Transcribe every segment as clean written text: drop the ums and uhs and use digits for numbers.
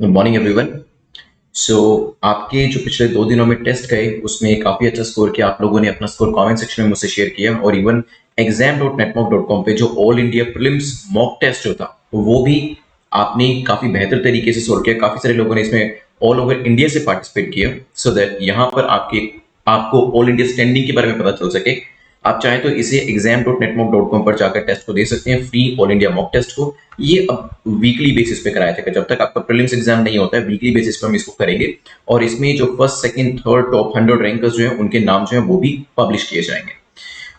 Good morning everyone. सो आपके जो पिछले 2 दिनों में टेस्ट गए उसमें काफ़ी अच्छा स्कोर किया। आप लोगों ने अपना स्कोर कमेंट सेक्शन में मुझसे शेयर किया और इवन exam.netmock.com पे जो all India prelims mock test जो था वो भी आपने काफ़ी बेहतर तरीके से सोल्व किया। काफ़ी सारे लोगों ने इसमें ऑल ओवर इंडिया से पार्टिसिपेट किया सो दैट यहाँ पर आपको ऑल इंडिया स्टैंडिंग के बारे में पता चल सके। आप चाहें तो इसे exam.netmock.com पर जाकर टेस्ट को दे सकते हैं, free all India mock test को। ये अब वीकली बेसिस पे कराया जाएगा, जब तक आपका प्रीलिम्स एग्जाम नहीं होता है वीकली बेसिस पे हम इसको करेंगे। और इसमें जो first second third top 100 rankers जो है उनके नाम जो है वो भी पब्लिश किए जाएंगे।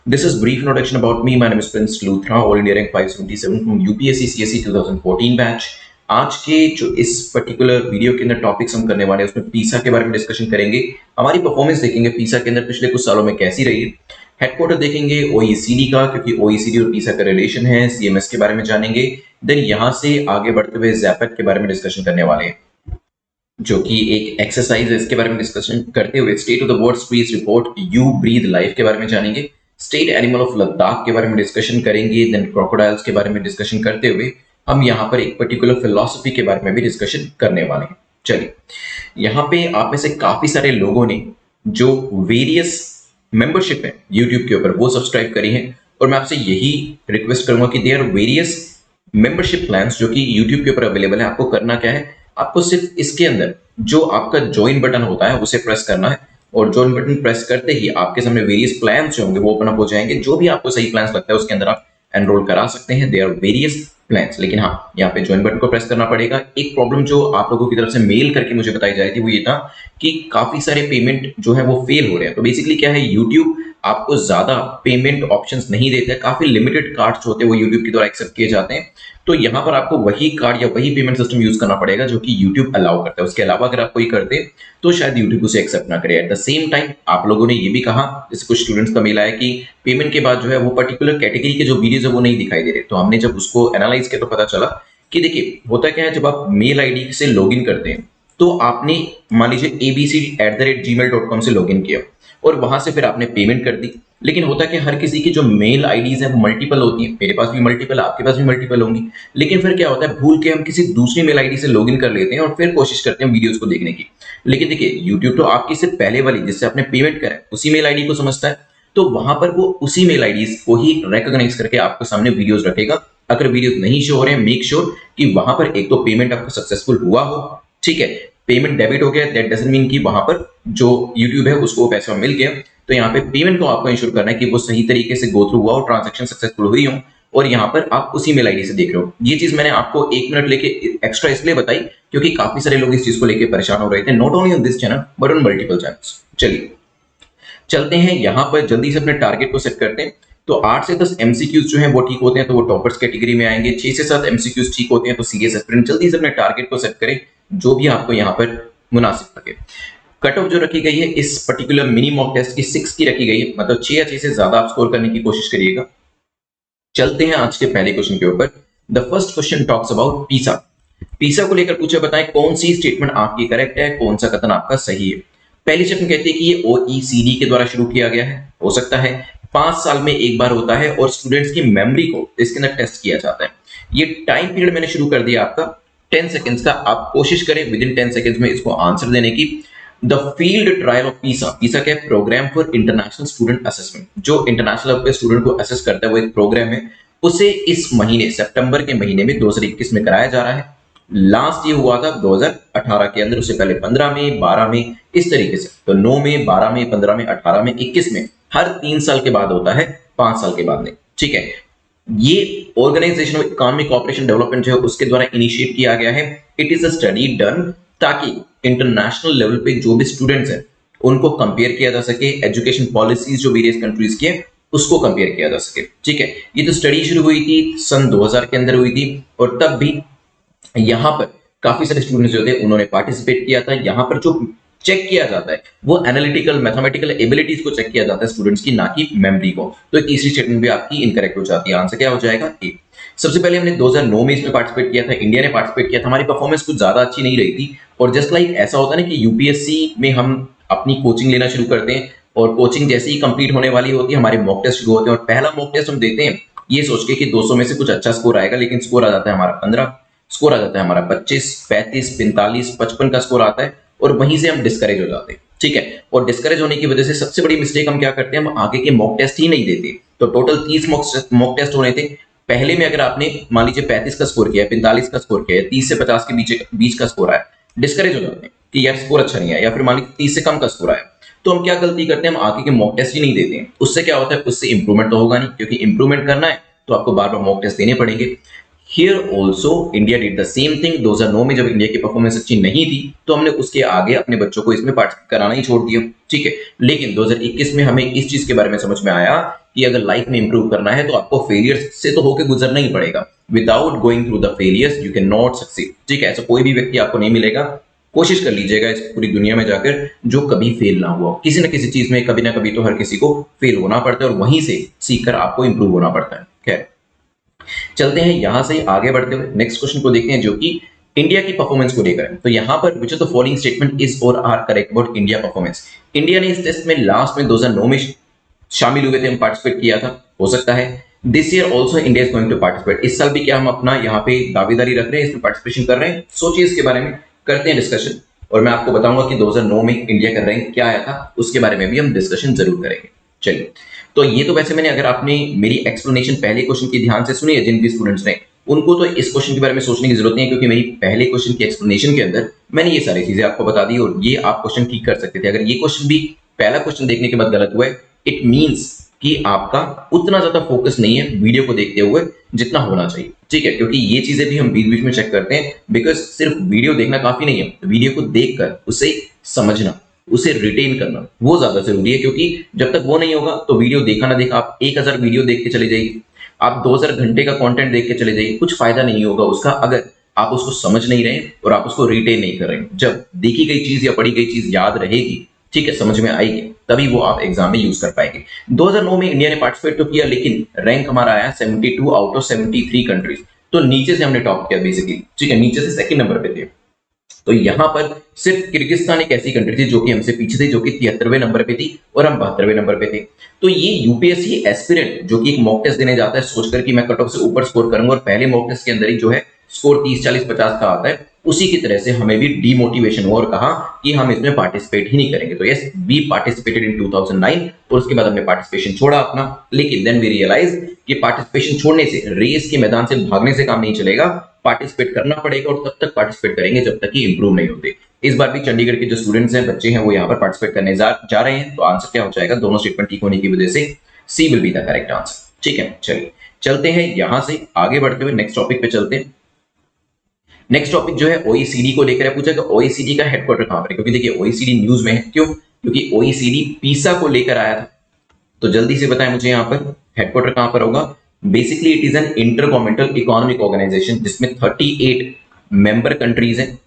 This is brief introduction about me. My name is Prince Luthra, all India rank 577 from UPSC CSE 2014 batch. आज के जो इस पर्टिकुलर वीडियो के अंदर टॉपिक्स हम करने वाले हैं उसमें पीसा के बारे में डिस्कशन करेंगे। हमारी परफॉर्मेंस देखेंगे पीसा के अंदर पिछले कुछ सालों में कैसी रही है। हेडक्वार्टर देखेंगे ओईसीडी का, क्योंकि ओईसीडी और पीसा का रिलेशन है। सीएमएस के बारे में जानेंगे। देन यहां से आगे बढ़ते हुए जैपेट के बारे में डिस्कशन करने वाले हैं, जो कि एक एक्सरसाइज है। इसके बारे में डिस्कशन करते हुए state of the world speech report you breathe life के बारे में जानेंगे। स्टेट एनिमल ऑफ लद्दाख के बारे में डिस्कशन करेंगे। देन क्रोकोडाइल्स के बारे में डिस्कशन करते हुए हम यहाँ पर एक पर्टिकुलर फिलॉसफी के बारे में भी डिस्कशन करने वाले हैं। चलिए, यहाँ पे आप में से काफी सारे लोगों ने जो वेरियस मेंबरशिप है यूट्यूब के ऊपर वो सब्सक्राइब करी है, और मैं आपसे यही रिक्वेस्ट करूंगा कि देयर वेरियस मेंबरशिप प्लान्स जो कि यूट्यूब के ऊपर अवेलेबल है। आपको करना क्या है, आपको सिर्फ इसके अंदर जो आपका ज्वाइन बटन होता है उसे प्रेस करना है, और ज्वाइन बटन प्रेस करते ही आपके सामने वेरियस प्लान्स जो होंगे वो ओपन अप हो जाएंगे। जो भी आपको सही प्लान्स लगता है उसके अंदर आप एनरोल करा सकते हैं। देयर वेरियस प्लान्स, लेकिन हाँ, यहाँ पे ज्वाइन बटन को प्रेस करना पड़ेगा। एक प्रॉब्लम जो आप लोगों की तरफ से मेल करके मुझे बताई जा रही थी वो ये था कि काफी सारे पेमेंट जो है वो फेल हो रहे हैं। तो बेसिकली क्या है, यूट्यूब आपको ज्यादा पेमेंट ऑप्शंस नहीं देते हैं। काफी लिमिटेड कार्ड्स होते हैं वो यूट्यूब के द्वारा एक्सेप्ट किए जाते हैं। तो यहाँ पर आपको वही कार्ड या वही पेमेंट सिस्टम यूज करना पड़ेगा जो कि यूट्यूब अलाउ करता है। उसके अलावा अगर आप कोई करते तो शायद यूट्यूब उसे एक्सेप्ट ना करे। एट द सेम टाइम आप लोगों ने ये भी कहा, जैसे कुछ स्टूडेंट्स का मेल आया कि पेमेंट के बाद जो है वो पर्टिकुलर कैटेगरी के जो वीडियोज है वो नहीं दिखाई दे रहे। तो हमने जब उसको एनालाइज किया तो पता चला कि देखिए होता क्या है, जब आप मेल आईडी से लॉगिन करते हैं तो आपने मान लीजिए abc@gmail.com से लॉगिन किया और वहां से फिर आपने पेमेंट कर दी। लेकिन होता है कि हर किसी की जो मेल आईडीज है वो मल्टीपल होती है। मेरे पास भी मल्टीपल, आपके पास भी मल्टीपल होंगी। लेकिन फिर क्या होता है, भूल के हम किसी दूसरी मेल आईडी से लॉगिन कर लेते हैं और फिर कोशिश करते हैं वीडियोस को देखने की। लेकिन देखिए यूट्यूब तो आपकी सिर्फ पहले वाली जिससे आपने पेमेंट करा है उसी मेल आईडी को समझता है। तो वहां पर वो उसी मेल आईडीज को ही रिकॉग्नाइज करके आपके सामने वीडियोस रखेगा। अगर वीडियोस नहीं शो हो रहे हैं, मेक श्योर कि वहां पर एक तो पेमेंट आपका सक्सेसफुल हुआ हो। ठीक है, पेमेंट डेबिट हो गया दैट डजंट मीन कि वहां पर जो यूट्यूब है उसको पैसा मिल गया। तो यहाँ पे पेमेंट को आपको इंश्योर करना है कि वो सही तरीके से गो थ्रू हुआ और ट्रांजैक्शन सक्सेसफुल हुई हो, और यहाँ पर आप उसी मेल आईडी से देख रहे हो। ये चीज मैंने आपको 1 मिनट लेके एक्स्ट्रा इसलिए बताई क्योंकि काफी सारे लोग इस चीज को लेके परेशान हो रहे थे, not only on this channel but on multiple channels. चलिए चलते हैं, यहाँ पर जल्दी से अपने टारगेट को सेट करते हैं। तो 8 से 10 एमसीक्यूज जो है वो ठीक होते हैं तो वो टॉपर्स कैटेगरी में आएंगे। 6 से 7 एमसीक्यूज ठीक होते हैं तो सीरियस एस्पिरेंट। जल्दी से अपने टारगेट को सेट करें जो भी आपको यहाँ पर मुनासिब लगे। कट ऑफ जो रखी गई है इस पर्टिकुलर मिनी मॉक टेस्ट की 6 की रखी गई है, मतलब 6 या 6 से ज्यादा आप स्कोर करने की कोशिश करिएगा। चलते हैं आज के पहले क्वेश्चन के ऊपर। The first question talks about पीसा। पीसा को लेकर पूछा, बताएं कौन सी स्टेटमेंट आपकी करेक्ट है, कौन सा कथन आपका सही है। पहली स्टेटमेंट कहती है कि ये ओईसीडी के द्वारा शुरू किया गया है। हो सकता है 5 साल में एक बार होता है और स्टूडेंट्स की मेमोरी को इसके अंदर टेस्ट किया जाता है। ये टाइम पीरियड मैंने शुरू कर दिया आपका 10 सेकेंड्स का। आप कोशिश करें विद इन 10 सेकेंड्स में इसको आंसर देने की। The field trial of Pisa. PISA क्या है, programme for international student assessment. जो इंटरनेशनल लेवल पे स्टूडेंट को असेस करता है वो एक प्रोग्राम है। उसे इस महीने सितंबर के महीने में 2021 में कराया जा रहा है। लास्ट ये हुआ था 2018 के अंदर, उससे पहले 15 में, 12 में, इस तरीके से। तो 9 में, 12 में, 15 में, 18 में, 21 में, हर 3 साल के बाद होता है, 5 साल के बाद नहीं। ठीक है, ये organisation of economic cooperation development जो है उसके द्वारा इनिशिएट किया गया है। It is a study done ताकि इंटरनेशनल लेवल पे जो भी स्टूडेंट्स हैं उनको कंपेयर किया जा सके। एजुकेशन पॉलिसीज जो वेरियस कंट्रीज की है उसको कंपेयर किया जा सके। ठीक है, ये तो स्टडी शुरू हुई थी सन 2000 के अंदर हुई थी, और तब भी यहाँ पर काफी सारे स्टूडेंट्स जो थे उन्होंने पार्टिसिपेट किया था। यहाँ पर जो चेक किया जाता है वो एनालिटिकल मैथमेटिकल एबिलिटीज को चेक किया जाता है स्टूडेंट्स की, ना कि मेमोरी को। तो तीसरी स्टेटमेंट भी आपकी इनकरेक्ट हो जाती है। आंसर क्या हो जाएगा, ए। सबसे पहले हमने 2009 में इसमें पार्टिसिपेट किया था, इंडिया ने पार्टिसिपेट किया था। हमारी परफॉर्मेंस कुछ ज्यादा अच्छी नहीं रही थी, और जस्ट लाइक ऐसा होता है ना कि यूपीएससी में हम अपनी कोचिंग लेना शुरू करते हैं और कोचिंग जैसे ही कंप्लीट होने वाली होती है हमारे मॉक टेस्ट शुरू होते हैं, और पहला मॉक टेस्ट हम देते हैं ये सोच के कि 200 में से कुछ अच्छा स्कोर आएगा, लेकिन स्कोर आ जाता है हमारा 15। स्कोर आ जाता है हमारा 25, 35, 45, 55 का स्कोर आता है और वहीं से हम डिस्करेज हो जाते हैं। ठीक है, और डिस्करेज होने की वजह से सबसे बड़ी मिस्टेक हम क्या करते हैं, हम आगे के मॉक टेस्ट ही नहीं देते। तो टोटल 30 मॉक टेस्ट होने थे। पहले में अगर आपने मान लीजिए 35 का स्कोर किया है, 45 का स्कोर किया है, 30 से 50 के बीच का स्कोर आया, डिस्करेज हो जाते हैं कि यार स्कोर अच्छा नहीं आया, या फिर मान लीजिए 30 से कम का स्कोर आया, तो हम क्या गलती करते हैं, हम आगे के मॉक टेस्ट ही नहीं देते हैं। उससे क्या होता है, उससे इंप्रूवमेंट तो होगा नहीं, क्योंकि इंप्रूवमेंट करना है तो आपको बार बार मॉक टेस्ट देने पड़ेंगे। Here also India did the same thing. 2009 में जब इंडिया की परफॉर्मेंस अच्छी नहीं थी तो हमने उसके आगे अपने बच्चों को इसमें पार्टिसिपेट कराना ही छोड़ दिया। ठीक है, लेकिन 2021 में हमें इस चीज के बारे में समझ में आया कि अगर लाइफ में इंप्रूव करना है तो आपको फेलियर्स से तो होकर गुजरना ही पड़ेगा। Without going through the failures you can not succeed. ठीक है, ऐसा कोई भी व्यक्ति आपको नहीं मिलेगा। कोशिश कर लीजिएगा इस पूरी दुनिया में जाकर जो कभी फेल ना हुआ। किसी न किसी चीज में कभी ना कभी तो हर किसी को फेल होना पड़ता है और वहीं से सीखकर आपको इंप्रूव होना पड़ता है। खैर, चलते हैं यहां से आगे बढ़ते हुए नेक्स्ट क्वेश्चन को देखते हैं, जो कि इंडिया की परफॉर्मेंस को लेकर है। तो यहां पर which of the following statement is or are correct about India performance. India ने इस टेस्ट में लास्ट में 2009 में शामिल हुए थे, हम पार्टिसिपेट किया था। हो सकता है this year also India is going to participate. इस साल भी क्या हम अपना यहाँ पे दावेदारी रख रहे हैं, इसमें पार्टिसिपेशन कर रहे हैं। सोचिए इसके बारे में, करते हैं डिस्कशन, और मैं आपको बताऊंगा कि 2009 में इंडिया का रैंक क्या आया था, उसके बारे में भी हम डिस्कशन जरूर करेंगे। चलिए, तो ये तो वैसे मैंने, अगर आपने मेरी एक्सप्लेनेशन पहले क्वेश्चन की ध्यान से सुनी है जिन भी स्टूडेंट्स ने, उनको तो इस क्वेश्चन के बारे में सोचने की जरूरत नहीं है, क्योंकि मेरी पहले क्वेश्चन की एक्सप्लेनेशन के अंदर मैंने ये सारी चीजें आपको बता दी और ये आप क्वेश्चन ठीक कर सकते थे। अगर ये क्वेश्चन भी पहला क्वेश्चन देखने के बाद गलत हुआ है, इट मीन्स कि आपका उतना ज्यादा फोकस नहीं है वीडियो को देखते हुए जितना होना चाहिए। ठीक है, क्योंकि ये चीजें भी हम बीच बीच में चेक करते हैं, बिकॉज सिर्फ वीडियो देखना काफी नहीं है, वीडियो को देखकर उसे समझना, उसे रिटेन करना वो ज्यादा जरूरी है। क्योंकि जब तक वो नहीं होगा तो वीडियो देखा ना देखा, आप 1000 वीडियो देख के चले जाइए, आप 2000 घंटे का कंटेंट देख के चले जाइए, कुछ फायदा नहीं होगा उसका अगर आप उसको समझ नहीं रहे और आप उसको रिटेन नहीं कर रहे। जब देखी गई चीज या पढ़ी गई चीज याद रहेगी, ठीक है, समझ में आएगी, तभी वो आप एग्जाम में यूज कर पाएंगे। 2009 में इंडिया ने पार्टिसिपेट तो किया, लेकिन रैंक हमारा आया 72 आउट ऑफ 73 कंट्रीज। तो नीचे से हमने टॉप किया बेसिकली। ठीक है, नीचे से सेकंड नंबर पे थे। तो यहां पर सिर्फ किर्गिस्तान एक ऐसी कंट्री थी जो कि हमसे पीछे थी, जो कि 73वें नंबर पे थी और हम 72वें नंबर पे थे। तो ये यूपीएससी एस्पिरेंट जो कि एक मॉक टेस्ट देने जाता है सोचकर कि मैं कट ऑफ से ऊपर स्कोर करूंगा और पहले मॉक टेस्ट के अंदर ही जो है स्कोर 30, 40, 50 का आता है, उसी की तरह से हमें भी डीमोटिवेशन हुआ और कहा कि हम इसमें पार्टिसिपेट ही नहीं करेंगे। तो यस, वी पार्टिसिपेटेड इन 2009 और उसके बाद हमने पार्टिसिपेशन छोड़ा अपना। लेकिन देन वी रियलाइज कि पार्टिसिपेशन छोड़ने से, रेस के मैदान से भागने से काम नहीं चलेगा, पार्टिसिपेट करना पड़ेगा और तब तक पार्टिसिपेट करेंगे जब तक कि इंप्रूव नहीं होते। इस बार भी चंडीगढ़ के जो स्टूडेंट्स हैं, बच्चे हैं, वो यहाँ पर पार्टिसिपेट करने जा रहे हैं। तो आंसर क्या हो जाएगा, दोनों स्टेटमेंट ठीक होने की वजह से C will be the correct answer. ठीक है, चलिए चलते हैं यहां से आगे बढ़ते हुए नेक्स्ट टॉपिक पे चलते हैं। नेक्स्ट टॉपिक जो है ओईसीडी को लेकर है। पूछा कि ओईसीडी का हेडक्वार्टर कहां पर है, क्योंकि देखिए ओईसीडी न्यूज में है। क्यों? क्योंकि ओईसीडी पीसा को लेकर आया था। तो जल्दी से बताएं मुझे यहाँ पर हेडक्वार्टर कहां पर होगा। Basically it is an intergovernmental economic organisation जिसमें 38 मेंबर कंट्रीज हैं।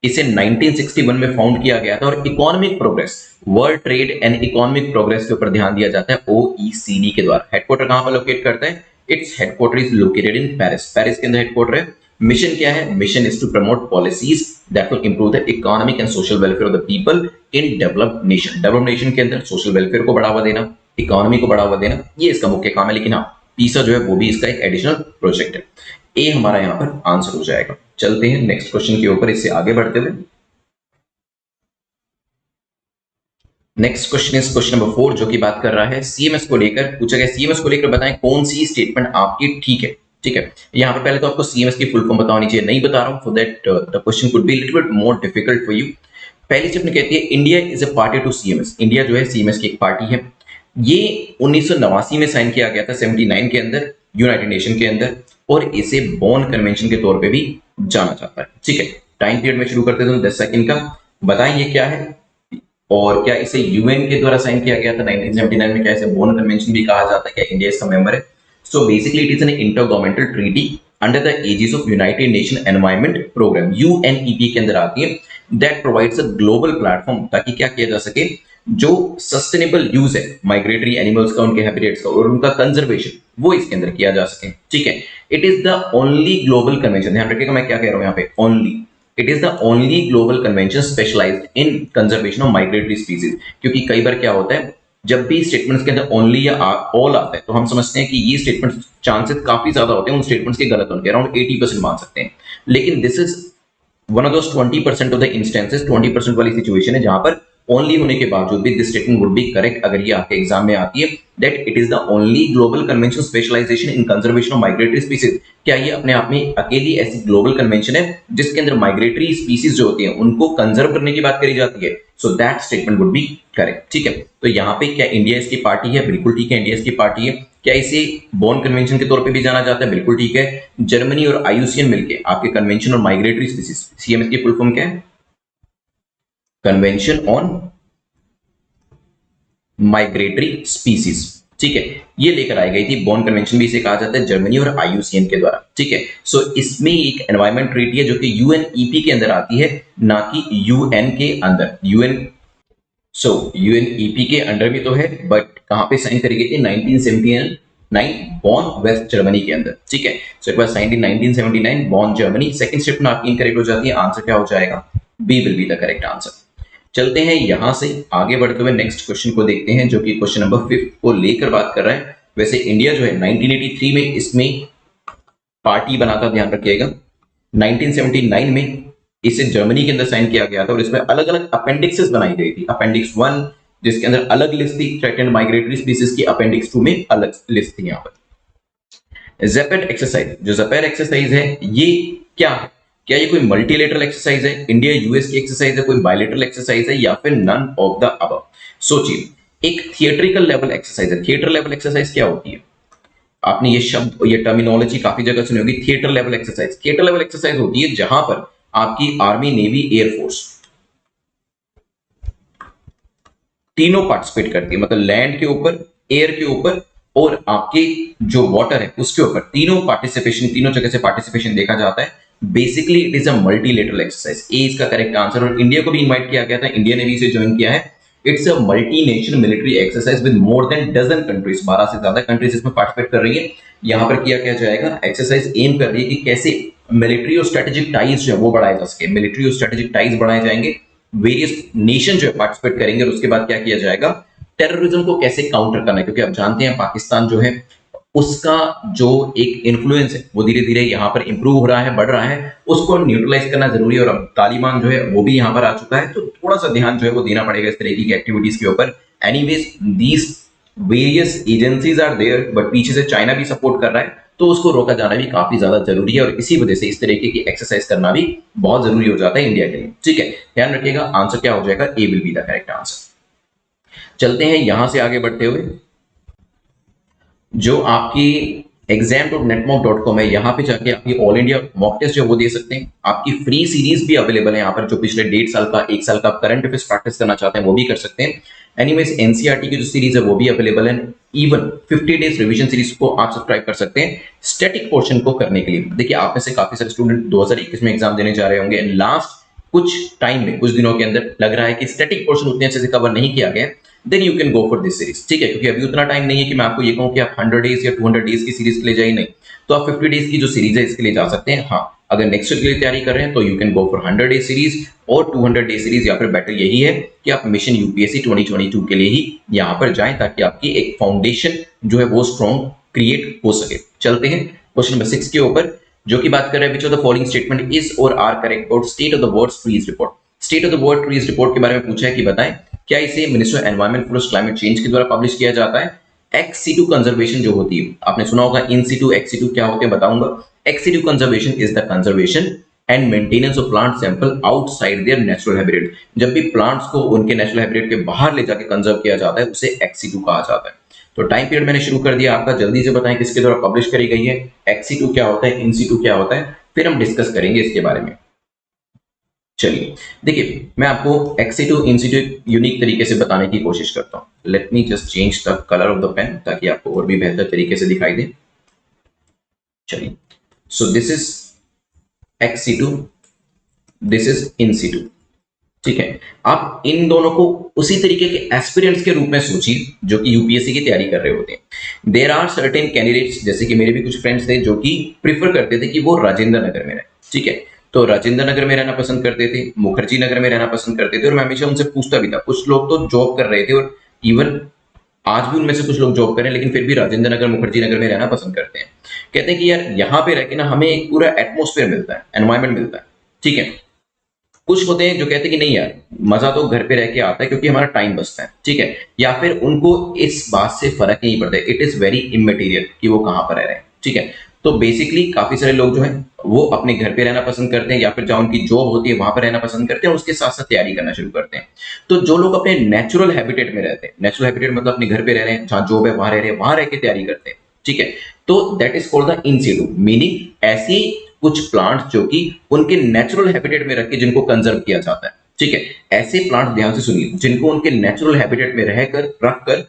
इसे 1961 में फाउंड किया गया था और economic progress, world trade and economic progress के ऊपर ध्यान दिया जाता है ओईसीडी के द्वारा। हेडक्वार्टर कहां पर लोकेट करता है? Its headquarter is located in Paris. Paris के अंदर हेडक्वार्टर है। मिशन क्या है? Mission is to promote policies that will improve the economic and social welfare of the people in developed nation. Developed nation के अंदर social welfare को बढ़ावा देना, इकोनॉमी को बढ़ावा देना, ये इसका मुख्य काम है। लेकिन हाँ, पीसा जो है वो भी इसका एक एडिशनल प्रोजेक्ट है। ए हमारा यहाँ पर आंसर हो जाएगा। चलते हैं नेक्स्ट क्वेश्चन के ऊपर, इससे आगे बढ़ते हुए। Next question is question number 4 जो कि बात कर रहा है सीएमएस को लेकर। पूछा गया सीएमएस को लेकर बताएं कौन सी स्टेटमेंट आपकी ठीक है। ठीक है, यहाँ पर पहले तो आपको सीएमएस की फुल फॉर्म बतानी चाहिए, नहीं बता रहा हूं, for that the question could be little bit more difficult for you. पहली स्टेटमेंट कहती है India is a party to CMS. India जो है सीएमएस की एक पार्टी है। ये 1989 में साइन किया गया था, 79 के अंदर यूनाइटेड नेशन के अंदर, और इसे बॉन कन्वेंशन के तौर पे भी जाना जाता है। ठीक है, टाइम पीरियड में शुरू करते हैं 10 सेकंड का। बताएं ये क्या है और क्या इसे यूएन के द्वारा साइन किया गया था 1979 में? क्या इसे बॉन कन्वेंशन भी कहा जाता है? क्या इंडिया इसका मेंबर है? So basically it is an intergovernmental treaty under the aegis of United Nation environment programme, UNEP के अंदर आती है, that provides a global platform, ताकि क्या किया जा सके, जो सस्टेनेबल यूज है माइग्रेटरी एनिमल्स का, उनके हैबिटेट्स का और उनका कंजर्वेशन, वो इसके अंदर किया जा सके। ठीक है, it is the only global convention, ध्यान रखिएगा मैं क्या कह रहा हूं यहाँ पे, only, it is the only global convention specialised in conservation of migratory species. क्योंकि कई बार क्या होता है, जब भी स्टेटमेंट्स के अंदर ओनली या ऑल आता है तो हम समझते हैं कि ये स्टेटमेंट चांसेस काफी ज्यादा होते हैं उन स्टेटमेंट्स के गलत होने के, अराउंड 80% मान सकते हैं। लेकिन this is one of those 20% of the instances, 20% वाली सिचुएशन है जहां पर ओनली होने के बावजूद भी this statement would be correct अगर ये आपके एग्जाम में आती है, that it is the only global convention specialisation in conservation of migratory species. क्या ये अपने आप में अकेली ऐसी ग्लोबल कन्वेंशन है जिसके अंदर माइग्रेटरी स्पीसीज जो होती हैं उनको कंजर्व करने की बात करी जाती है? So that statement would be correct. ठीक है, तो यहाँ पे क्या इंडिया इसकी पार्टी है? बिल्कुल ठीक है, इंडिया इसकी पार्टी है। क्या इसे बॉर्न कन्वेंशन के तौर पे भी जाना जाता है? बिल्कुल ठीक है। जर्मनी और आईयूसीएन मिलके आपके कन्वेंशन और माइग्रेटरी स्पीसीज, सीएमएस की फुल फॉर्म क्या है? Convention on migratory species. ठीक है, ये लेकर आई गई थी, बॉर्न कन्वेंशन भी इसे कहा जाता है, जर्मनी और आईयूसीएन के द्वारा। ठीक है, सो इसमें एक एनवायरमेंट ट्रीटी है जो कि यूएनईपी के अंदर आती है, ना कि यूएन के अंदर। यूएनईपी के अंडर भी तो है, बट कहां पे साइन करी गई थी? 1979 बॉर्न वेस्ट जर्मनी के अंदर। ठीक है, सो एक बार sign in 1979 born Germany. Second statement आपकी इनकरेक्ट हो जाती है, आंसर क्या हो जाएगा? B will be the correct answer. चलते हैं यहां से आगे बढ़ते हुए नेक्स्ट क्वेश्चन को देखते हैं, जो कि क्वेश्चन नंबर 5 को लेकर बात कर रहा है। वैसे इंडिया जो है 1983 में इसमें पार्टी बना था, ध्यान रखिएगा। 1979 में इसे जर्मनी के अंदर साइन किया गया था और इसमें अलग अलग अपेंडिक्सेस बनाई गई थी। अपेंडिक्स 1 जिसके अंदर अलग लिस्ट थी थ्रेटेंड माइग्रेटरी स्पीसीज की, अपेंडिक्स 2 में अलग लिस्ट थी। यहाँ पर ज़ेपेट एक्सरसाइज, जो ज़ेपेट एक्सरसाइज है ये क्या है? क्या ये कोई मल्टीलेटरल एक्सरसाइज है, इंडिया यूएस की एक्सरसाइज है, कोई बायलेटरल एक्सरसाइज है, या फिर नन ऑफ द अबव? सोचिए, एक थिएट्रिकल लेवल एक्सरसाइज है। थिएटर लेवल एक्सरसाइज क्या होती है? आपने ये शब्द, ये टर्मिनोलॉजी काफी जगह सुनी होगी, theatre level exercise. Theatre level exercise होती है जहां पर आपकी आर्मी, नेवी, एयरफोर्स तीनों पार्टिसिपेट करती है, मतलब लैंड के ऊपर, एयर के ऊपर और आपके जो वाटर है उसके ऊपर, तीनों पार्टिसिपेशन, तीनों जगह से पार्टिसिपेशन देखा जाता है। Basically it is a multilateral exercise, A इसका करेक्ट आंसर। और इंडिया को भी इनवाइट किया गया था, इंडिया ने भी इसे ज्वाइन किया है। It's a multinational military exercise with more than dozen countries, 12 से ज्यादा कंट्रीज इसमें पार्टिसिपेट कर रही है। यहाँ पर किया क्या जाएगा? एक्सरसाइज एम कर रही है कि कैसे मिलिट्री और स्ट्रेटेजिक टाइज जो है वो बढ़ाए जा सके, मिलिट्री और स्ट्रेटेजिक टाइज बढ़ाए जाएंगे, वेरियस नेशन जो है पार्टिसिपेट करेंगे, और उसके बाद क्या किया जाएगा? टेररिज्म को कैसे काउंटर करना है, क्योंकि आप जानते हैं पाकिस्तान जो है उसका जो एक इन्फ्लुएंस है वो धीरे धीरे यहाँ पर इंप्रूव हो रहा है, बढ़ रहा है, उसको न्यूट्रलाइज करना जरूरी है। और अब तालिबान जो है वो भी यहाँ पर आ चुका है, तो थोड़ा सा ध्यान जो है वो देना पड़ेगा इस तरीके की एक्टिविटीज के ऊपर। Anyways these various agencies are there, but पीछे से चाइना भी सपोर्ट कर रहा है, तो उसको रोका जाना भी काफी ज्यादा जरूरी है, और इसी वजह से इस तरीके की एक्सरसाइज करना भी बहुत जरूरी हो जाता है इंडिया के लिए। ठीक है, ध्यान रखिएगा, आंसर क्या हो जाएगा? A will be the correct answer. चलते हैं यहां से आगे बढ़ते हुए, जो आपकी exam.netmock.com है, यहाँ पे जाके आपकी ऑल इंडिया मॉक टेस्ट जो वो दे सकते हैं। आपकी फ्री सीरीज भी अवेलेबल है यहाँ पर, जो पिछले 1.5 साल का, 1 साल का करंट अफेयर्स प्रैक्टिस करना चाहते हैं वो भी कर सकते हैं। एनीवेज एनसीईआरटी की जो सीरीज है वो भी अवेलेबल है, इवन 50 डेज रिवीजन सीरीज को आप सब्सक्राइब कर सकते हैं स्टैटिक पोर्शन को करने के लिए। देखिए, आप में से काफी सारे स्टूडेंट 2021 में एग्जाम देने जा रहे होंगे, एंड लास्ट कुछ टाइम में, कुछ दिनों के अंदर लग रहा है कि स्टैटिक पोर्शन उतने अच्छे से कवर नहीं किया गया, then you can go for this series. ठीक है, क्योंकि अभी उतना टाइम नहीं है कि मैं आपको ये कहूं कि आप 100 डेज या 200 डेज की सीरीज के लिए जाइए, नहीं, तो आप 50 डेज की जो सीरीज है इसके लिए जा सकते हैं। हाँ, अगर नेक्स्ट ईयर के लिए तैयारी कर रहे हैं तो you can go for 100 days series और 200 डेज सीरीज, या फिर बेटर यही है कि आप मिशन यूपीएससी 2022 के लिए ही यहाँ पर जाएं, ताकि आपकी एक फाउंडेशन जो है वो स्ट्रॉन्ग क्रिएट हो सके। चलते हैं क्वेश्चन नंबर 6 के ऊपर, जो कि बात कर रहे हैं, which of the following statement is or are correct about state of the world trees report. State of the world trees report के बारे में पूछा है कि बताएं क्या इसे minister environment forest climate change के द्वारा पब्लिश किया जाता है। एक्स सीटू कंजर्वेशन जो होती है, आपने सुना होगा इन सीटू, एक्स सीटू क्या होते हैं बताऊंगा। Ex situ conservation is the conservation and maintenance of plant sample outside their natural habitat. जब भी प्लांट्स को उनके नेचुरल हैबिटेट के बाहर ले जाके कंजर्व किया जाता है, उसे एक्स सीटू कहा जाता है। तो टाइम पीरियड मैंने शुरू कर दिया आपका, जल्दी से बताएं किसके द्वारा पब्लिश करी गई है, एक्स सीटू क्या होता है, इन सीटू क्या होता है, फिर हम डिस्कस करेंगे इसके बारे में। चलिए देखिए, मैं आपको एक्स-सीटू इन-सीटू यूनिक तरीके से बताने की कोशिश करता हूं। Let me just change the colour of the pen, ताकि आपको और भी बेहतर तरीके से दिखाई दे। चलिए, so this is ex situ, this is in situ. ठीक है, आप इन दोनों को उसी तरीके के एस्पिरेंट्स के रूप में सोचिए जो कि यूपीएससी की तैयारी कर रहे होते हैं। देयर आर सर्टेन कैंडिडेट्स, जैसे कि मेरे भी कुछ फ्रेंड्स थे जो कि प्रीफर करते थे कि वो राजेंद्र नगर में रहे। ठीक है, तो राजेंद्र नगर में रहना पसंद करते थे, मुखर्जी नगर में रहना पसंद करते थे, और मैं हमेशा उनसे पूछता भी था। कुछ लोग तो जॉब कर रहे थे और इवन आज भी उनमें से कुछ लोग जॉब करें लेकिन फिर भी राजेंद्र नगर, मुखर्जी नगर में रहना पसंद करते हैं। कहते हैं कि यार यहाँ पे रह के ना हमें एक पूरा एटमोस्फेयर मिलता है, एनवायरमेंट मिलता है, ठीक है। कुछ होते हैं जो कहते हैं कि नहीं यार, मजा तो घर पे रह के आता है क्योंकि हमारा टाइम बचता है, ठीक है। या फिर उनको इस बात से फर्क नहीं पड़ता है, इट इज वेरी इमेटीरियल कि वो कहाँ पर रह रहे हैं, ठीक है। तो बेसिकली काफी सारे लोग जो है वो अपने घर पे रहना पसंद करते हैं या फिर जहाँ उनकी जॉब होती है वहां पर रहना पसंद करते हैं और उसके साथ साथ तैयारी करना शुरू करते हैं। तो जो लोग अपने नेचुरल हैबिटेट में रहते हैं, नेचुरल हैबिटेट मतलब अपने घर पे रह रहे हैं, जहाँ जॉब है वहां रह रहे हैं, वहां रह के तैयारी करते हैं, ठीक है। तो that is called the in situ, meaning ऐसी कुछ प्लांट जो कि उनके नेचुरल हैबिटेट में रख के जिनको कंजर्व किया जाता है, ठीक है। ऐसे प्लांट ध्यान से सुनिए जिनको उनके नेचुरल हैबिटेट में रहकर रखकर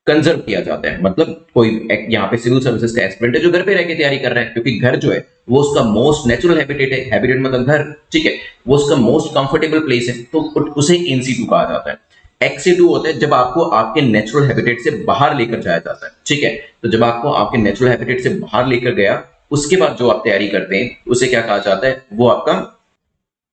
कंजर्व किया जाता है। मतलब कोई यहाँ पे सिविल सर्विसेज का एस्पिरेंट है जो घर पे रह के तैयारी कर रहा है, क्योंकि घर जो है वो उसका मोस्ट नेचुरल हैबिटेट है, हैबिटेट मतलब घर, ठीक है। वो उसका मोस्ट कंफर्टेबल प्लेस है, तो उसे इन सीटू कहा जाता है। एक्स सीटू होता है जब आपको आपके नेचुरल हैबिटेट से बाहर लेकर जाया जाता है, ठीक है। तो जब आपको आपके नेचुरल हैबिटेट से बाहर लेकर गया, उसके बाद जो आप तैयारी करते हैं उसे क्या कहा जाता है, वो आपका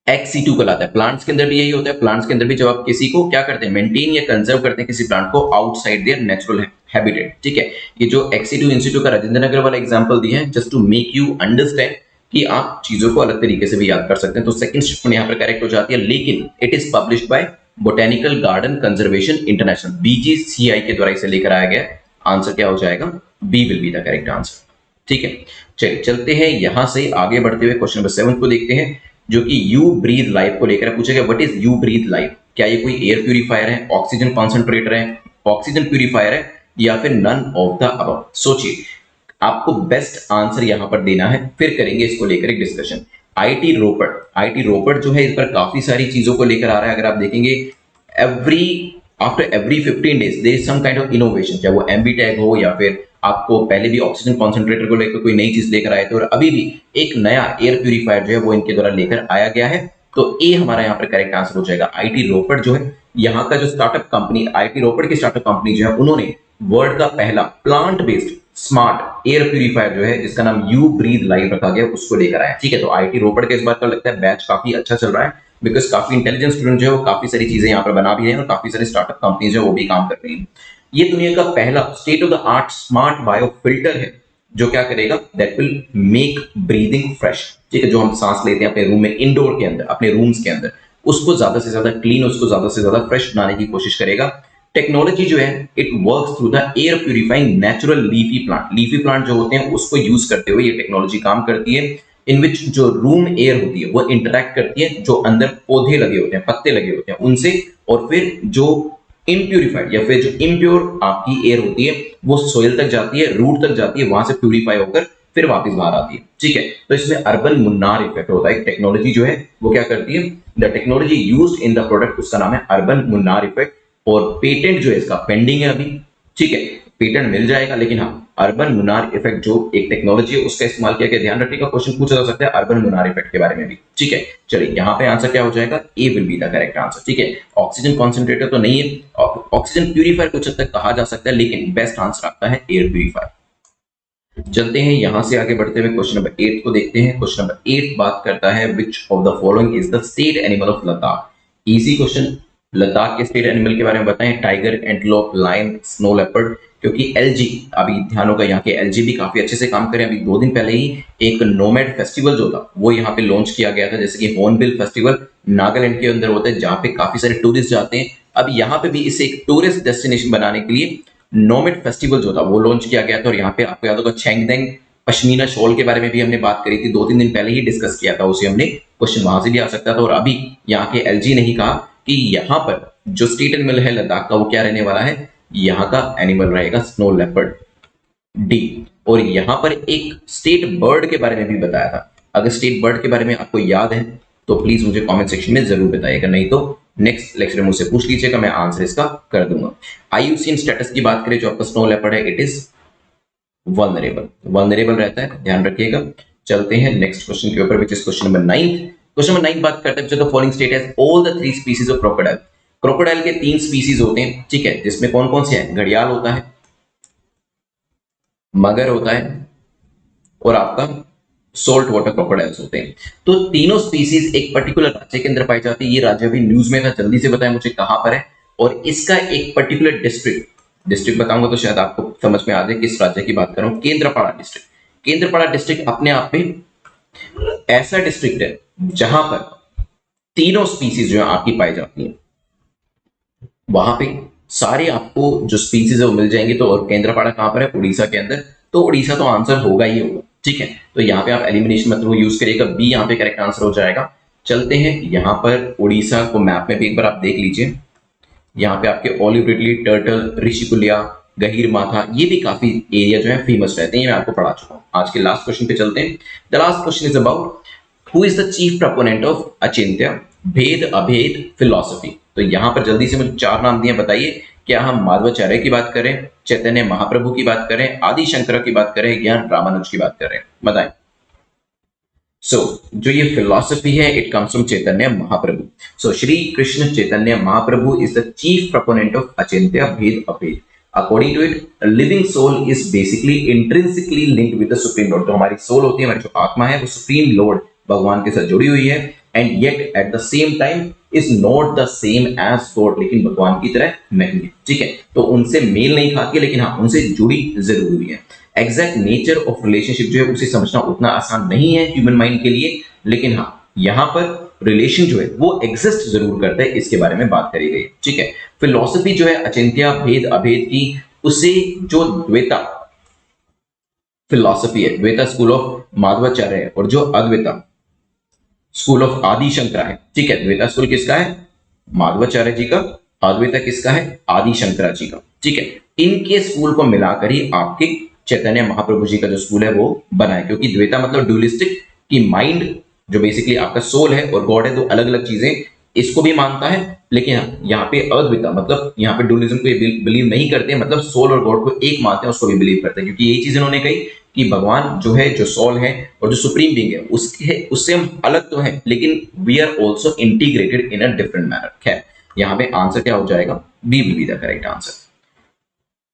एक्स-सी2 कहलाता है। प्लांट्स के अंदर भी यही होता है, प्लांट्स के अंदर भी जब आप किसी को क्या करते हैं, मेंटेन या कंजर्व करते हैं किसी प्लांट को आउटसाइड देयर नेचुरल हैबिटेट, ठीक है। ये जो एक्स-सी2 इंस्टीट्यूट का राजेंद्र नगर वाला एग्जांपल दिया है just to make you understand कि आप चीजों को अलग तरीके से भी याद कर सकते हैं। तो सेकंड स्टेटमेंट यहाँ पर करेक्ट हो जाती है, लेकिन it is published by botanical garden conservation international, BGCI के द्वारा इसे लेकर आया गया। आंसर क्या हो जाएगा, B will be the correct answer, ठीक है। चलिए चलते हैं यहां से आगे बढ़ते हुए क्वेश्चन नंबर 7 को देखते हैं, जो कि यू ब्रीथ लाइफ को लेकर पूछा गया। What is U breathe life? क्या ये कोई एयर प्यूरिफायर है, ऑक्सीजन कॉन्सेंट्रेटर है, ऑक्सीजन प्यूरिफायर है, या फिर नन ऑफ द अबव? सोचिए, आपको बेस्ट आंसर यहां पर देना है, फिर करेंगे इसको लेकर एक डिस्कशन। आईटी रोपड़ जो है इस पर काफी सारी चीजों को लेकर आ रहा है। अगर आप देखेंगे every after every 15 days there is some kind of innovation, चाहे वो एमबी टैग हो या फिर आपको पहले भी ऑक्सीजन कॉन्सेंट्रेटर को लेकर कोई नई चीज लेकर आए थे, और अभी भी एक नया एयर प्यूरिफायर जो है वो इनके द्वारा लेकर आया गया है। तो ए हमारा यहाँ पर करेक्ट आंसर हो जाएगा। आईटी रोपड़ जो है यहाँ का जो स्टार्टअप कंपनी, आईटी रोपड़ की स्टार्टअप कंपनी जो है, उन्होंने वर्ल्ड का पहला plant based smart air purifier जो है जिसका नाम यू ब्रीथ लाइफ रखा गया, उसको लेकर आया, ठीक है। तो आईटी रोपड़ के इस बार का लगता है बैच काफी अच्छा चल रहा है, बिकॉज काफी इंटेलिजेंट स्टूडेंट जो है वो काफी सारी चीजें यहाँ पर बना भी रहे हैं और काफी सारे स्टार्टअप कंपनीज है वो भी काम कर रही हैं। ये दुनिया का पहला state of the art smart bio filter है जो क्या करेगा, that will make breathing fresh, ठीक है। जो हम सांस लेते हैं अपने रूम में, इंडोर के अंदर, अपने रूम्स के अंदर, उसको ज्यादा से ज्यादा क्लीन, उसको ज्यादा से ज्यादा फ्रेश बनाने की कोशिश करेगा। टेक्नोलॉजी जो है it works through the air purifying natural leafy plant जो होते हैं उसको यूज करते हुए ये टेक्नोलॉजी काम करती है, इन विच जो रूम एयर होती है वो इंटरैक्ट करती है जो अंदर पौधे लगे होते हैं, पत्ते लगे होते हैं उनसे, और फिर जो इम्प्यूरिफाइड या फिर जो इम्प्योर आपकी एयर होती है वो सोइल तक जाती है, रूट तक जाती है, वहां से प्यूरिफाई होकर फिर वापस बाहर आती है, ठीक है। तो इसमें अर्बन मुन्नार इफेक्ट होता है। टेक्नोलॉजी जो है वो क्या करती है, the technology used in the product, उसका नाम है अर्बन मुन्नार इफेक्ट, और पेटेंट जो है इसका पेंडिंग है अभी, ठीक है। पेटेंट मिल जाएगा, लेकिन हाँ, अर्बन मुनार इफेक्ट जो एक टेक्नोलॉजी है उसका इस्तेमाल किया गया, ध्यान रखिएगा क्वेश्चन पूछा जा सकता है अर्बन मुनार इफेक्ट के बारे में भी, ठीक है। चलिए यहाँ पे आंसर क्या हो जाएगा, A will be the correct answer, ठीक है। ऑक्सीजन कॉन्सेंट्रेटर तो नहीं है, ऑक्सीजन प्यूरिफायर कुछ हद तक कहा जा सकता है, लेकिन बेस्ट आंसर आता है एयर प्यूरिफायर। चलते हैं यहां से आगे बढ़ते हुए क्वेश्चन नंबर 8 को देखते हैं। क्वेश्चन नंबर 8 बात करता है which of the following is the state animal of Ladakh? Easy question. Ladakh के स्टेट एनिमल के बारे में बताएं, tiger, antelope, lion, snow leopard. क्योंकि एलजी, अभी ध्यान होगा यहाँ के एलजी भी काफी अच्छे से काम करें। अभी 2 दिन पहले ही एक नोमैड फेस्टिवल जो था वो यहाँ पे लॉन्च किया गया था, जैसे कि हॉर्नबिल फेस्टिवल नागालैंड के अंदर होता है जहाँ पे काफी सारे टूरिस्ट जाते हैं। अब यहाँ पे भी इसे एक टूरिस्ट डेस्टिनेशन बनाने के लिए नोमैड फेस्टिवल जो था वो लॉन्च किया गया था, और यहाँ पे आपको याद होगा चैंगदेंग पश्मीना शॉल के बारे में भी हमने बात करी थी, 2-3 दिन पहले ही डिस्कस किया था, उसे हमने क्वेश्चन वहां से भी आ सकता था। और अभी यहाँ के एलजी ने ही कहा कि यहाँ पर जो स्टेट एनिमल है लद्दाख का वो क्या रहने वाला है, यहाँ का एनिमल रहेगा स्नो लेपर्ड, डी। और यहाँ पर एक स्टेट बर्ड के बारे में भी बताया था। अगर स्टेट बर्ड के बारे में आपको याद है तो प्लीज मुझे कमेंट सेक्शन में जरूर बताइएगा, नहीं तो नेक्स्ट लेक्चर में मुझसे पूछ लीजिएगा, मैं आंसर इसका कर दूंगा। आईयूसीएन स्टेटस की बात करें जो आपका स्नो लेपर्ड है, इट इज वल्नरेबल रहता है, ध्यान रखिएगा। चलते हैं नेक्स्ट क्वेश्चन के ऊपर, which is question number 9। Question number 9 बात करते हैं जो the following state has all the 3 species of crocodile. Crocodile के 3 स्पीसीज होते हैं, ठीक है, जिसमें कौन कौन से हैं, घड़ियाल होता है, मगर होता है, और आपका सोल्ट वाटर क्रोकोडाइल्स होते हैं। तो तीनों स्पीसीज एक पर्टिकुलर राज्य के अंदर पाई जाती है। ये राज्य अभी न्यूज में था, जल्दी से बताएं मुझे कहां पर है, और इसका एक पर्टिकुलर डिस्ट्रिक्ट डिस्ट्रिक्ट बताऊंगा तो शायद आपको समझ में आ जाए किस राज्य की बात कर रहा हूं। केंद्रपाड़ा डिस्ट्रिक्ट। केंद्रपाड़ा डिस्ट्रिक्ट अपने आप में ऐसा डिस्ट्रिक्ट है जहां पर तीनों स्पीसीज जो है आपकी पाई जाती है। वहां पे सारे आपको जो स्पीसीज है वो मिल जाएंगे। तो और केंद्रपाड़ा कहां पर है? उड़ीसा के अंदर। तो उड़ीसा तो आंसर होगा ही होगा, ठीक है। तो यहाँ पे आप एलिमिनेशन मेथड यूज करिएगा, बी यहाँ पे करेक्ट आंसर हो जाएगा। चलते हैं यहाँ पर उड़ीसा को मैप में भी एक बार आप देख लीजिए। यहाँ पे आपके ओलिव रिडली, टर्टल, ऋषिकुल्या, गहीर माथा, ये भी काफी एरिया जो है फेमस रहते हैं। ये मैं आपको पढ़ा चुका हूँ। आज के लास्ट क्वेश्चन पे चलते हैं। The last question is about who is the chief proponent of Achintya Bheda अभेद फिलॉसफी। तो यहां पर जल्दी से मुझे चार नाम दिए, बताइए क्या हम माधवाचार्य की बात करें, चैतन्य महाप्रभु की बात करें, आदि शंकर की बात करें, या रामानुज की बात करें? बताएं। जो ये फिलॉसफी है it comes from Chaitanya Mahaprabhu. Shri Krishna Chaitanya Mahaprabhu is the chief proponent of Achintya Bheda Abheda. According to it, living soul is basically intrinsically linked with the supreme lord. तो हमारी सोल होती है, हमारी जो आत्मा है वो सुप्रीम लॉर्ड भगवान के साथ जुड़ी हुई है। And yet at the same time is not the same as god, लेकिन भगवान की तरह नहीं है, ठीक है। तो उनसे मेल नहीं खाती है, लेकिन हाँ उनसे जुड़ी जरूर हुई है। एग्जैक्ट नेचर ऑफ रिलेशनशिप जो है उसे समझना उतना आसान नहीं है ह्यूमन माइंड के लिए, लेकिन हाँ यहाँ पर रिलेशन जो है वो एग्जिस्ट जरूर करता है, इसके बारे में बात करी गई, ठीक है। फिलॉसफी जो है अचिंत्य भेद अभेद की, उसे जो द्वैता फिलॉसफी है, द्वैता स्कूल ऑफ माधवाचार्य है, और जो अद्वैता स्कूल ऑफ आदि शंकरा है, ठीक है। द्वैता स्कूल किसका है? माधवाचार्य जी का। अद्वैता किसका है? आदि शंकरा जी का, ठीक है। इनके स्कूल को मिलाकर ही आपके चैतन्य महाप्रभु जी का जो स्कूल है वो बना है, क्योंकि द्वैता मतलब ड्यूलिस्टिक की माइंड जो बेसिकली आपका सोल है और गॉड है, दो अलग अलग चीजें, इसको भी मानता है। लेकिन यहाँ पे अद्वैता मतलब यहाँ पे ड्यूलिज्म को बिलीव नहीं करते, मतलब सोल और गॉड को एक मानते हैं, उसको भी बिलीव करते हैं, क्योंकि यही चीज इन्होंने कही कि भगवान जो है, जो सोल है और जो सुप्रीम बीइंग है, उससे हम अलग तो हैं, लेकिन we are also integrated in a different manner. खैर यहाँ पे आंसर क्या हो जाएगा? B will be the correct answer.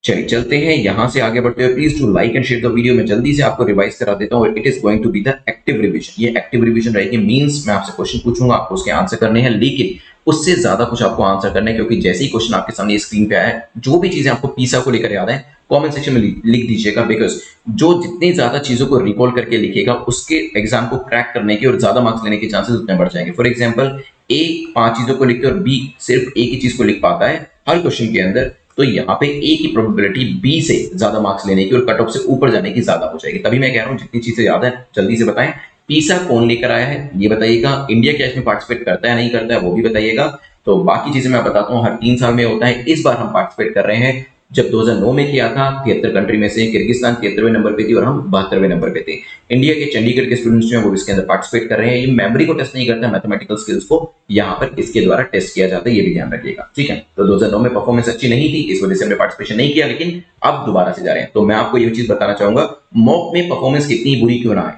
चलिए चलते हैं यहां से आगे बढ़ते हुए। Please to like and share the video. मैं जल्दी से आपको रिवाइज करा देता हूं। It is going to be the active revision. ये एक्टिव रिवीजन रहेगी, मींस मैं आपसे क्वेश्चन पूछूंगा, आपको उसके आंसर करने हैं, लेकिन उससे ज्यादा कुछ आपको आंसर करना है, क्योंकि जैसे ही क्वेश्चन आपके सामने स्क्रीन पे आया है, जो भी चीजें आपको पीसा को लेकर याद है कमेंट सेक्शन में लिख दीजिएगा, बिकॉज जो जितनी ज्यादा चीजों को रिकॉल करके लिखेगा उसके एग्जाम को क्रैक करने के और ज्यादा मार्क्स लेने के चांसेस उतने बढ़ जाएंगे। फॉर एग्जाम्पल, ए 5 चीजों को लिखते और बी सिर्फ एक ही चीज को लिख पाता है हर क्वेश्चन के अंदर, तो यहाँ पे ए की प्रोबेबिलिटी बी से ज्यादा मार्क्स लेने की और कट ऑफ से ऊपर जाने की ज्यादा हो जाएगी। तभी मैं कह रहा हूँ जितनी चीजें याद है जल्दी से बताएं। पीसा कौन लेकर आया है ये बताइएगा, इंडिया क्या इसमें पार्टिसिपेट करता है नहीं करता है वो भी बताइएगा। तो बाकी चीजें मैं बताता हूँ, हर 3 साल में होता है, इस बार हम पार्टिसिपेट कर रहे हैं। जब 2009 में किया था 73 कंट्री में से किर्गिस्तान 73वें नंबर पे थी और हम 72वें नंबर पे थे। इंडिया के चंडीगढ़ के स्टूडेंट्स जो हैं वो इसके अंदर पार्टिसिपेट कर रहे हैं। ये मेमोरी को टेस्ट नहीं करता, मैथमेटिकल स्किल्स को यहाँ पर इसके द्वारा टेस्ट किया जाता है, ये भी ध्यान रखिएगा, ठीक है। तो 2009 में परफॉर्मेंस अच्छी नहीं थी, इस वजह से हमने पार्टिसिपेशन नहीं किया, लेकिन अब दोबारा से जा रहे हैं। तो मैं आपको ये चीज बताना चाहूंगा, मॉक में परफॉर्मेंस कितनी बुरी क्यों ना आए,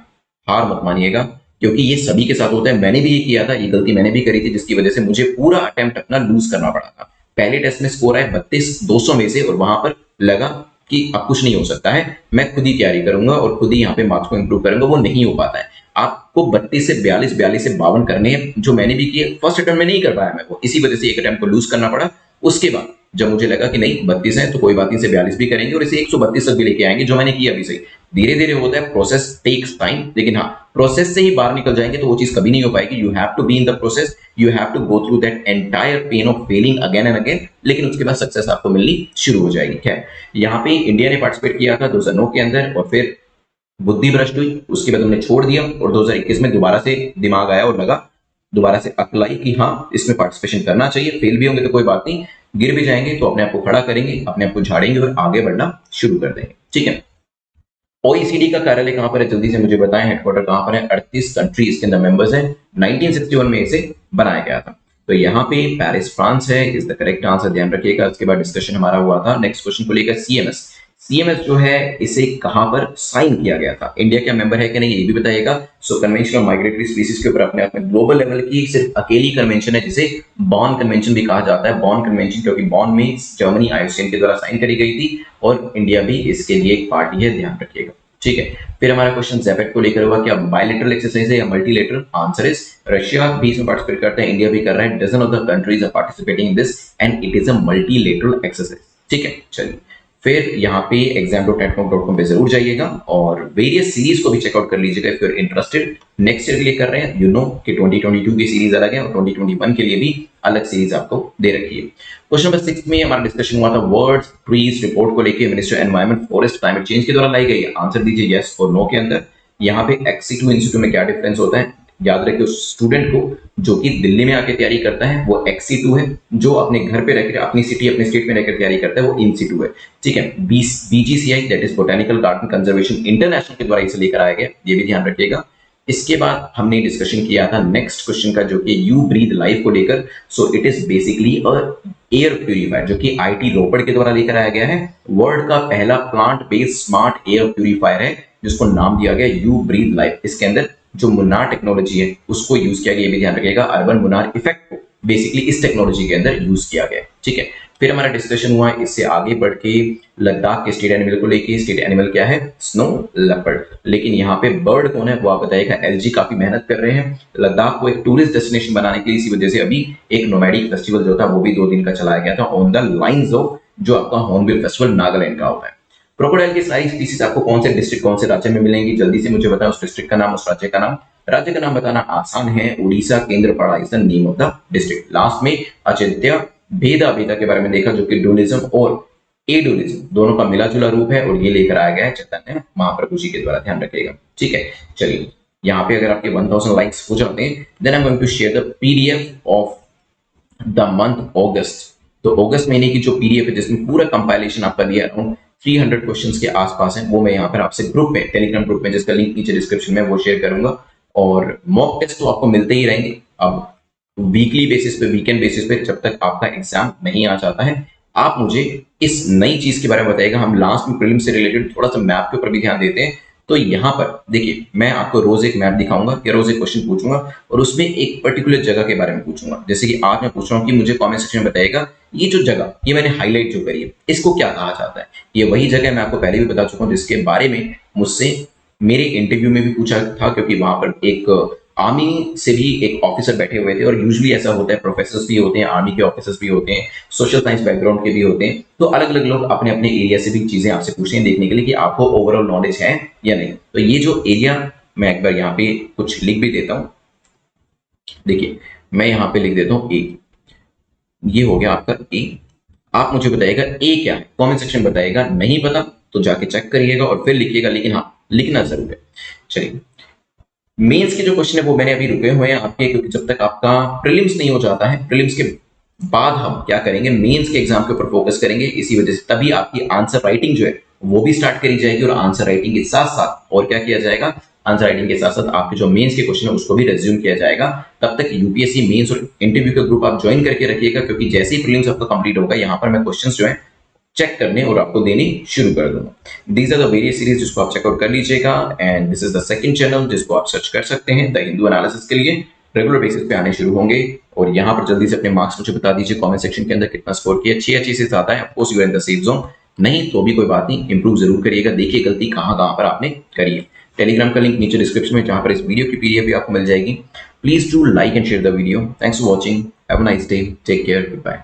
हार मत मानिएगा, क्योंकि ये सभी के साथ होता है। मैंने भी ये किया था, ये गलती मैंने भी करी थी, जिसकी वजह से मुझे पूरा अटेम्प्ट अपना लूज करना पड़ा था। पहले टेस्ट में स्कोर आए 32,200 में से, और वहां पर लगा कि अब कुछ नहीं हो सकता है, मैं खुद ही तैयारी करूंगा और खुद ही यहाँ पे मार्क्स को इंप्रूव करूंगा। वो नहीं हो पाता है। आपको 32 से 42, 42 से 52 करने हैं, जो मैंने भी किए। फर्स्ट अटेम्प्ट में नहीं कर पाया मैं वो, इसी वजह से एक अटेम्प्ट को लूज करना पड़ा। उसके बाद जब मुझे लगा कि नहीं 32 है तो कोई बात नहीं, से 42 भी करेंगे और इसे 132 तक भी लेके आएंगे, जो मैंने किया अभी सही। धीरे धीरे होता है, प्रोसेस टेक्स टाइम, लेकिन हाँ प्रोसेस से ही बाहर निकल जाएंगे तो वो चीज कभी नहीं हो पाएगी। You have to be in the process, you have to go through that entire pain of failing again and again, लेकिन उसके बाद सक्सेस आपको मिलनी शुरू हो जाएगी। खैर यहाँ पे इंडिया ने पार्टिसिपेट किया था 2009 के अंदर, और फिर बुद्धि भ्रष्ट हुई, उसके बाद हमने छोड़ दिया, और 2021 में दोबारा से दिमाग आया और लगा, दोबारा से अक्ल आई कि हाँ इसमें पार्टिसिपेशन करना चाहिए। फेल भी होंगे तो कोई बात नहीं, गिर भी जाएंगे तो अपने आप को खड़ा करेंगे, अपने आप को झाड़ेंगे और आगे बढ़ना शुरू कर देंगे, ठीक है। ओईसीडी का कार्यालय कहां पर है जल्दी से मुझे बताएं, हेडक्वार्टर कहां पर है? 38 कंट्रीज के अंदर मेंबर्स हैं। 1961 में इसे बनाया गया था। तो यहाँ पे पेरिस फ्रांस है, इज द करेक्ट आंसर, ध्यान रखिएगा। इसके बाद डिस्कशन हमारा हुआ था नेक्स्ट क्वेश्चन को लेकर, सीएमएस। सीएमएस जो है इसे कहां पर साइन किया गया था? इंडिया का मेंबर है कि नहीं ये भी बताइएगा। सो कन्वेंशन ऑफ माइग्रेटरी स्पीसीज के ऊपर अपने आप में ग्लोबल लेवल की सिर्फ अकेली कन्वेंशन है, जिसे बॉन कन्वेंशन भी कहा जाता है। बॉन कन्वेंशन क्योंकि बॉन में जर्मनी आईयूसीएन के द्वारा साइन करी गई थी, और इंडिया भी इसके लिए एक पार्टी है, ध्यान रखिएगा, ठीक है। फिर हमारा क्वेश्चन ज़ेपेट को लेकर हुआ, क्या बायलैटरल एक्सरसाइज है या मल्टीलेटरल? आंसर इज रशिया भी इसमें पार्टिसिपेट करता है, इंडिया भी कर रहा है। Dozen of the countries are participating in this and it is a multilateral exercise, ठीक है, चलिए फिर यहाँ पे exam.network.com पे जरूर जाइएगा और वेरियस सीरीज को भी चेकआउट कर लीजिएगा if you are interested. Next year के लिए कर रहे हैं, यू नो कि 2022 की सीरीज अलग है और 2021 के लिए भी अलग सीरीज आपको दे रखी है। क्वेश्चन नंबर 6 में हमारा डिस्कशन हुआ था वर्ड्स ट्रीज रिपोर्ट को लेकर minister environment forest climate change के द्वारा लाई गई है। आंसर दीजिए यस और नो के अंदर। यहाँ पे XC2 इंस्टीट्यूट में क्या डिफरेंस होता है, याद रखिए उस स्टूडेंट को जो कि दिल्ली में आके तैयारी करता है वो XC2 है, जो अपने घर पे रहकर अपनी सिटी अपने स्टेट में रहकर तैयारी करता है वो INC2 है। ठीक है, BGCI that is botanical garden conservation international के द्वारा इसे लेकर आया गया, ये भी ध्यान रखिएगा। इसके बाद हमने डिस्कशन किया था नेक्स्ट क्वेश्चन का जो कि यू ब्रीथ लाइफ को लेकर। So it is basically a air purifier जो कि IT रोपड़ के द्वारा लेकर आया गया है। वर्ल्ड का पहला plant based smart air purifier है जिसको नाम दिया गया यू ब्रीथ लाइफ। इसके अंदर जो मुन्नार टेक्नोलॉजी है उसको यूज किया गया, ये भी ध्यान रखिएगा। अर्बन मुन्नार इफेक्ट को बेसिकली इस टेक्नोलॉजी के अंदर यूज किया गया। ठीक है, फिर हमारा डिस्कशन हुआ इससे आगे बढ़ के लद्दाख के स्टेट एनिमल को लेके। स्टेट एनिमल क्या है, स्नो लेपर्ड। लेकिन यहाँ पे बर्ड कौन है वो आप बताइएगा। LG काफी मेहनत कर रहे हैं लद्दाख को एक टूरिस्ट डेस्टिनेशन बनाने के लिए, इसी वजह से अभी एक नोमैडिक फेस्टिवल जो था वो भी 2 दिन का चलाया गया था ऑन द लाइंस ऑफ जो आपका हॉर्नबिल फेस्टिवल नागालैंड का होता है। क्रोकोडाइल की सारी स्पीसीज आपको कौन से डिस्ट्रिक्ट कौन से राज्य में मिलेंगी, जल्दी से मुझे बताएं उस डिस्ट्रिक्ट का नाम, उस राज्य का नाम। राज्य का नाम बताना आसान है, Orissa Kendrapara is the name of the district. Last में अचिंत्य भेदा भेदा के बारे में देखा जो कि डुलिज्म और एडुलिज्म दोनों का मिला जुला रूप है और ये लेकर आया गया है चैतन्य महाप्रभु जी के द्वारा, ध्यान रखिएगा। ठीक है, चलिए यहाँ पे अगर आपके 1000 लाइक्स हो जाते हैं then I am going to share the PDF of the month August. तो अगस्त महीने की जो PDF है जिसमें पूरा कंपाइलेशन आपका दिया अराउंड 300 क्वेश्चंस के आसपास है, वो मैं यहाँ पर आपसे ग्रुप में टेलीग्राम ग्रुप में जिसका लिंक नीचे डिस्क्रिप्शन में वो शेयर करूंगा। और मॉक टेस्ट तो आपको मिलते ही रहेंगे अब वीकली बेसिस पे, वीकेंड बेसिस पे, जब तक आपका एग्जाम नहीं आ जाता है। आप मुझे इस नई चीज के बारे में बताइएगा। हम लास्ट में प्रीलिम्स से रिलेटेड थोड़ा सा मैप के ऊपर भी ध्यान देते हैं। तो यहाँ पर देखिए मैं आपको रोज एक मैप दिखाऊंगा या रोज एक क्वेश्चन पूछूंगा और उसमें एक पर्टिकुलर जगह के बारे में पूछूंगा। जैसे कि आज मैं पूछ रहा हूँ कि मुझे कमेंट सेक्शन में बताइएगा ये जो जगह ये मैंने हाईलाइट जो करी है इसको क्या कहा जाता है। ये वही जगह मैं आपको पहले भी बता चुका हूँ जिसके बारे में मुझसे मेरे इंटरव्यू में भी पूछा था, क्योंकि वहां पर एक आर्मी से भी एक ऑफिसर बैठे हुए थे और यूजुअली ऐसा होता है प्रोफेसर्स भी होते हैं, आर्मी के ऑफिसर्स भी होते हैं, सोशल साइंस बैकग्राउंड के भी होते हैं। तो अलग अलग लोग अपने अपने एरिया से भी चीजें आपसे पूछते हैं देखने के लिए कि आपको ओवरऑल नॉलेज है या नहीं। तो ये जो एरिया मैं एक बार यहाँ पे कुछ लिख भी देता हूँ। देखिए मैं यहाँ पे लिख देता हूँ A, ये हो गया आपका A। आप मुझे बताइएगा A क्या है, कॉमेंट सेक्शन बताइएगा। नहीं पता तो जाके चेक करिएगा और फिर लिखिएगा, लेकिन हाँ लिखना जरूर है। चलिए मेंस के जो क्वेश्चन है वो मैंने अभी रुके हुए हैं आपके, क्योंकि जब तक आपका प्रीलिम्स नहीं हो जाता है, प्रीलिम्स के बाद हम क्या करेंगे मेंस के एग्जाम के ऊपर फोकस करेंगे। इसी वजह से तभी आपकी आंसर राइटिंग जो है वो भी स्टार्ट करी जाएगी और आंसर राइटिंग के साथ साथ और क्या किया जाएगा, आंसर राइटिंग के साथ साथ आपके जो मेंस के क्वेश्चन है उसको भी रिज्यूम किया जाएगा। तब तक यूपीएससी मेंस और इंटरव्यू का ग्रुप आप ज्वाइन करके रखिएगा, क्योंकि जैसे ही प्रीलिम्स आपका कंप्लीट होगा यहाँ पर मैं क्वेश्चंस जो है चेक करने और आपको देनी शुरू कर दूंगा। These are the various series जिसको आप चेकआउट कर लीजिएगा। And this is the second channel जिसको आप सर्च कर सकते हैं द हिंदू एनालिसिस के लिए। रेगुलर बेसिस पे आने शुरू होंगे और यहाँ पर जल्दी से अपने मार्क्स मुझे बता दीजिए कमेंट सेक्शन के अंदर कितना स्कोर किया। अच्छी से आता है of course you are in the safe zone, नहीं तो भी कोई बात नहीं, इंप्रूव जरूर करिएगा। देखिए गलती कहाँ पर आपने करी है। टेलीग्राम का लिंक नीचे डिस्क्रिप्शन में जहां पर इस वीडियो की PDF भी आपको मिल जाएगी। Please do like and share the video. Thanks for watching, have a nice day, take care, good bye.